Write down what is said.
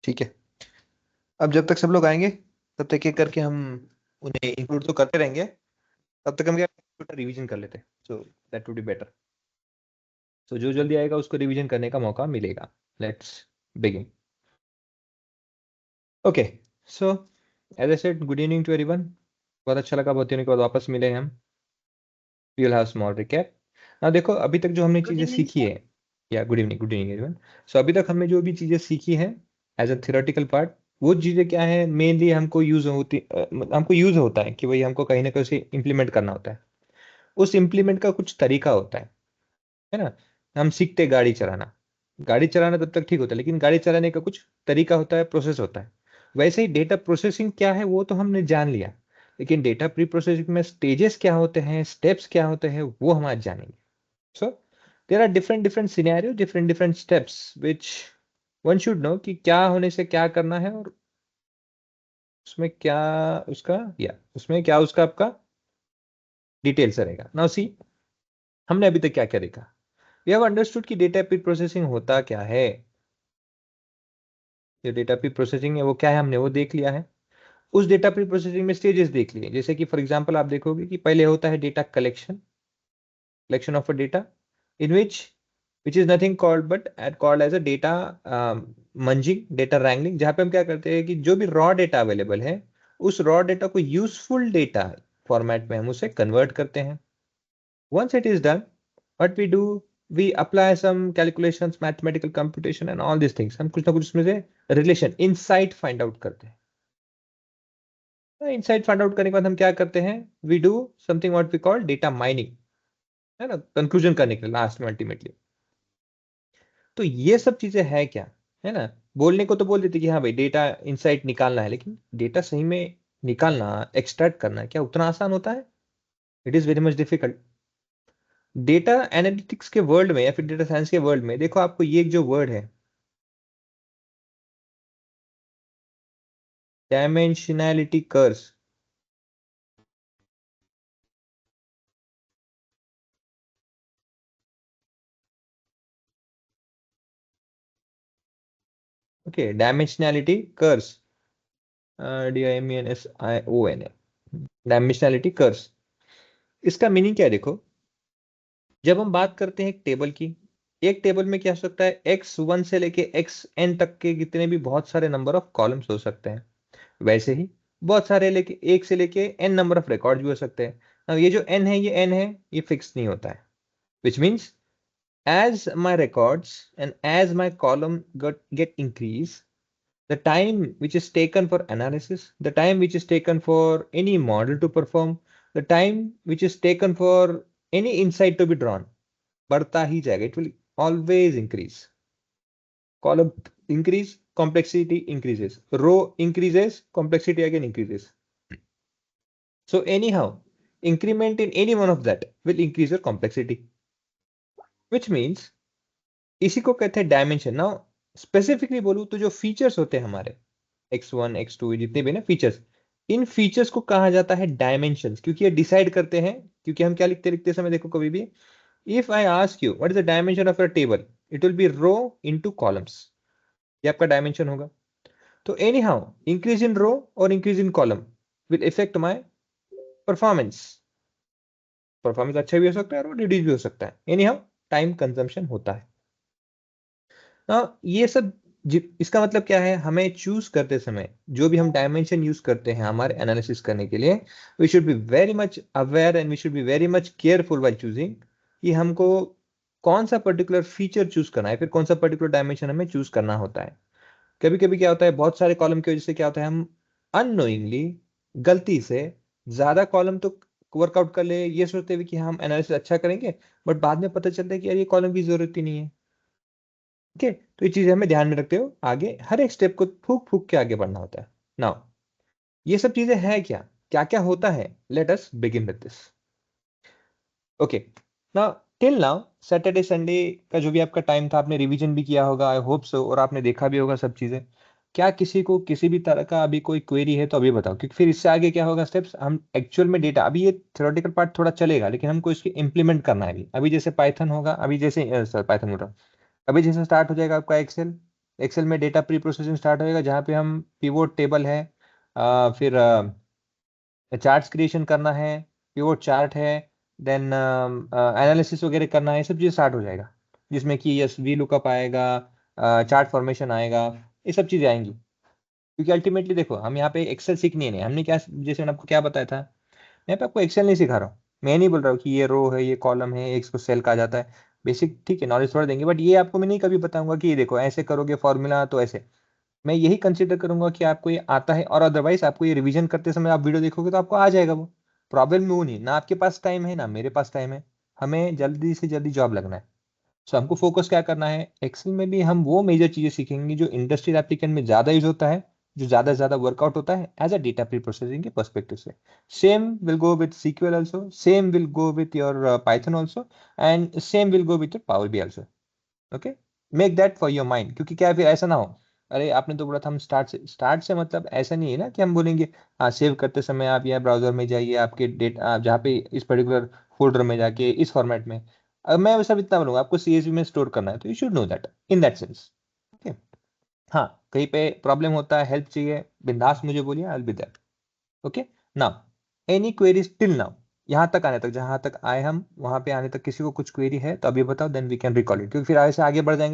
ठीक है। अब जब तक सब लोग आएंगे तब तक एक करके हम उन्हें इंक्लूड तो करते रहेंगे। तब तक हम क्या छोटा रिवीजन कर लेते हैं, so that would be better. So जो जल्दी आएगा उसको रिवीजन करने का मौका मिलेगा। Let's begin. Okay, so as I said, good evening to everyone. बहुत अच्छा लगा, बहुत दिनों के बाद वापस मिले हैं हम। We will have small recap. ना देखो, अभी तक जो हमने गुड चीजें इवनिंग सीखी सर। है, या गुड इवनिंग एवरीवन। सो अभी तक हमने जो भी चीजें सीखी हैं एज अ थियोरेटिकल पार्ट, वो चीजें क्या है मेनली हमको यूज होता है कि भाई हमको कहीं ना कहीं उसे इम्प्लीमेंट करना होता है। उस इम्प्लीमेंट का कुछ तरीका होता है ना। हम सीखते गाड़ी चलाना, गाड़ी चलाना तब तक ठीक होता है, लेकिन गाड़ी चलाने का कुछ तरीका होता है, प्रोसेस होता है। वैसे ही डेटा प्रोसेसिंग क्या है वो तो हमने जान लिया, लेकिन डेटा प्री प्रोसेसिंग में स्टेजेस क्या होते हैं, स्टेप्स क्या होते हैं, वो हम आज जानेंगे। So there are different different scenario, different different steps which one should know कि क्या होने से क्या करना है, और उसमें क्या उसमें क्या उसका आपका डिटेल्स रहेगा। नाउ सी, हमने अभी तक क्या क्या देखा। वी हैव अंडरस्टूड कि डेटा प्री प्रोसेसिंग होता क्या है। जो डेटा प्री प्रोसेसिंग है वो क्या है, हमने वो देख लिया है। उस डेटा प्री प्रोसेसिंग में स्टेजेस देख लिए, जैसे कि फॉर एग्जांपल आप देखोगे कि पहले होता है data collection, collection of a data, in which is nothing called but at called as a data munging, data wrangling, जहां पे हम क्या करते हैं कि जो भी रॉ डेटा अवेलेबल है उस रॉ डेटा को यूजफुल डेटा फॉर्मेट में हम उसे कन्वर्ट करते हैं। Once it is done, what we do, we apply some calculations, mathematical computation and all these things. हम कुछ ना कुछ उसमें से रिलेशन, इनसाइट फाइंड आउट करते हैं। इनसाइट फाइंड आउट करने के बाद हम क्या करते हैं, we do something what we call data mining, है ना, कंक्लूजन करने के लिए लास्ट में अल्टीमेटली। तो ये सब चीजें है क्या, है ना। बोलने को तो बोल देते कि हाँ भाई डेटा इनसाइट निकालना है, लेकिन डेटा सही में निकालना, एक्सट्रैक्ट करना क्या उतना आसान होता है? It is very much difficult. Data analytics के वर्ल्ड में या फिर डेटा साइंस के वर्ल्ड में देखो, आपको ये जो वर्ड है dimensionality curves, okay, dimensionality curves, DIMENSION, dimensionality curves. इसका मीनिंग क्या है देखो, जब हम बात करते हैं एक टेबल की, एक टेबल में क्या हो सकता है, x1 से लेके xn तक के कितने भी बहुत सारे नंबर ऑफ कॉलम्स हो सकते हैं। वैसे ही बहुत सारे लेके एक से लेके n नंबर ऑफ रिकॉर्ड भी हो सकते हैं। अब ये जो n है, ये n है, ये फिक्स नहीं होता है। Which means as my records and as my column get increase, the time which is taken for analysis, the time which is taken for any model to perform, the time which is taken for any insight to be drawn, बढ़ता ही जाएगा, it will always increase. Column increase, complexity increases, row increases, complexity again increases. So anyhow, increment in any one of that will increase your complexity, which means इसी को कहते हैं dimension. Now specifically बोलूं तो जो features होते हैं हमारे x1 x2 जितने भी ना फीचर्स, इन फीचर्स को कहा जाता है डायमेंशंस, क्योंकि ये डिसाइड करते हैं। क्योंकि हम क्या लिखते लिखते समय देखो कभी भी, if I ask you what is the dimension of your table, it will be row into columns, ये आपका डायमेंशन होगा। तो anyhow, increase in row और increase in column will effect my performance. Performance अच्छा भी हो सकता है और रिड्यूस भी हो सकता है। एनी हाउ, टाइम कंजम्पशन होता है। ये सब इसका मतलब क्या है, हमें चूज करते समय जो भी हम डायमेंशन यूज करते हैं हमारे एनालिसिस करने के लिए, we should be very much aware and we should be very much careful while choosing कि हमको कौन सा पर्टिकुलर फीचर चूज करना है, फिर कौन सा पर्टिकुलर डायमेंशन हमें चूज करना होता है। कभी कभी क्या होता है, बहुत सारे कॉलम की वजह से क्या होता है, हम अननोइंगली, गलती से ज्यादा कॉलम तो वर्कआउट कर ले ये सोचते हुए कि हम एनालिसिस अच्छा करेंगे, बट बाद में पता चलता है कि यार ये कॉलम की जरूरत ही नहीं है। ठीक है, तो ये चीजें हमें ध्यान में रखते हो, आगे हर एक स्टेप को फूक फूक के आगे बढ़ना होता है। नाउ ये सब चीजें हैं क्या, क्या क्या होता है, let us begin with this. Okay, now till now Saturday Sunday का जो भी आपका टाइम था, आपने रिवीजन भी किया होगा, आई होप सो, और आपने देखा भी होगा सब चीजें। क्या किसी को किसी भी तरह का अभी कोई क्वेरी है तो अभी बताओ, क्योंकि फिर इससे आगे क्या होगा स्टेप्स, हम एक्चुअल में डेटा, अभी ये थ्योरेटिकल पार्ट थोड़ा चलेगा लेकिन हमको इसको इंप्लीमेंट करना है अभी। अभी जैसे पाइथन होगा, अभी जैसे सर पाइथन बोल रहा हूँ, अभी जैसे स्टार्ट हो जाएगा आपका एक्सेल, एक्सेल में डेटा प्री प्रोसेसिंग स्टार्ट होएगा, जहाँ पे हम पिवोट टेबल है, फिर चार्ट्स क्रिएशन करना है, पिवोट चार्ट है, देन एनालिसिस वगैरह करना है, सब चीज़ स्टार्ट हो जाएगा, जिसमें कि यस वी लुकअप आएगा, चार्ट फॉर्मेशन आएगा, ये सब चीज़ें आएंगी। क्योंकि अल्टीमेटली देखो, हम यहाँ पे एक्सेल सीखनी है नहीं, हमने क्या, जैसे मैंने आपको क्या बताया था, मैं पे आपको एक्सेल नहीं सिखा रहा हूँ, मैं नहीं बोल रहा हूँ कि ये रो है, ये कॉलम है, एक इसको सेल कहा जाता है, बेसिक ठीक है, नॉलेज थोड़ा देंगे, बट ये आपको मैं नहीं कभी बताऊंगा कि ये देखो ऐसे करोगे फॉर्मूला तो ऐसे। मैं यही कंसिडर करूंगा कि आपको ये आता है, और अदरवाइज आपको ये रिवीजन करते समय आप वीडियो देखोगे तो आपको आ जाएगा वो। प्रॉब्लम में वो नहीं, ना आपके पास टाइम है ना मेरे पास टाइम है, हमें जल्दी से जल्दी जॉब लगना है। सो हमको फोकस क्या करना है, एक्सेल में भी हम वो मेजर चीजें सीखेंगे जो इंडस्ट्रियल एप्लीकेशन में ज्यादा यूज होता है, जो ज्यादा से ज्यादा वर्कआउट होता है as a data pre processing के पर्सपेक्टिव से। Same will go with SQL also, same will go with your Python also, and same will go with your Power B also. Okay, make that for your mind, क्योंकि क्या है, फिर ऐसा ना हो, अरे आपने तो बोला था हम स्टार्ट से मतलब ऐसा नहीं है ना कि हम बोलेंगे हाँ सेव करते समय आप यह ब्राउजर में जाइए, आपके डेट आप जहाँ पे इस पर्टिकुलर फोल्डर में जाके इस फॉर्मेट में, अब मैं सब इतना बोलूंगा आपको सीएसवी में स्टोर करना है, तो you should know that in that sense. Okay, हाँ कहीं पे प्रॉब्लम होता है, हेल्प चाहिए, बिंदास मुझे बोलिए, I will be there. Okay, now any queries till now, यहाँ तक आने तक, जहां तक आए हम वहां पे आने तक किसी को कुछ क्वेरी है तो अभी बताओ, then we can recall it, क्योंकि फिर ऐसे आगे बढ़ जाएंगे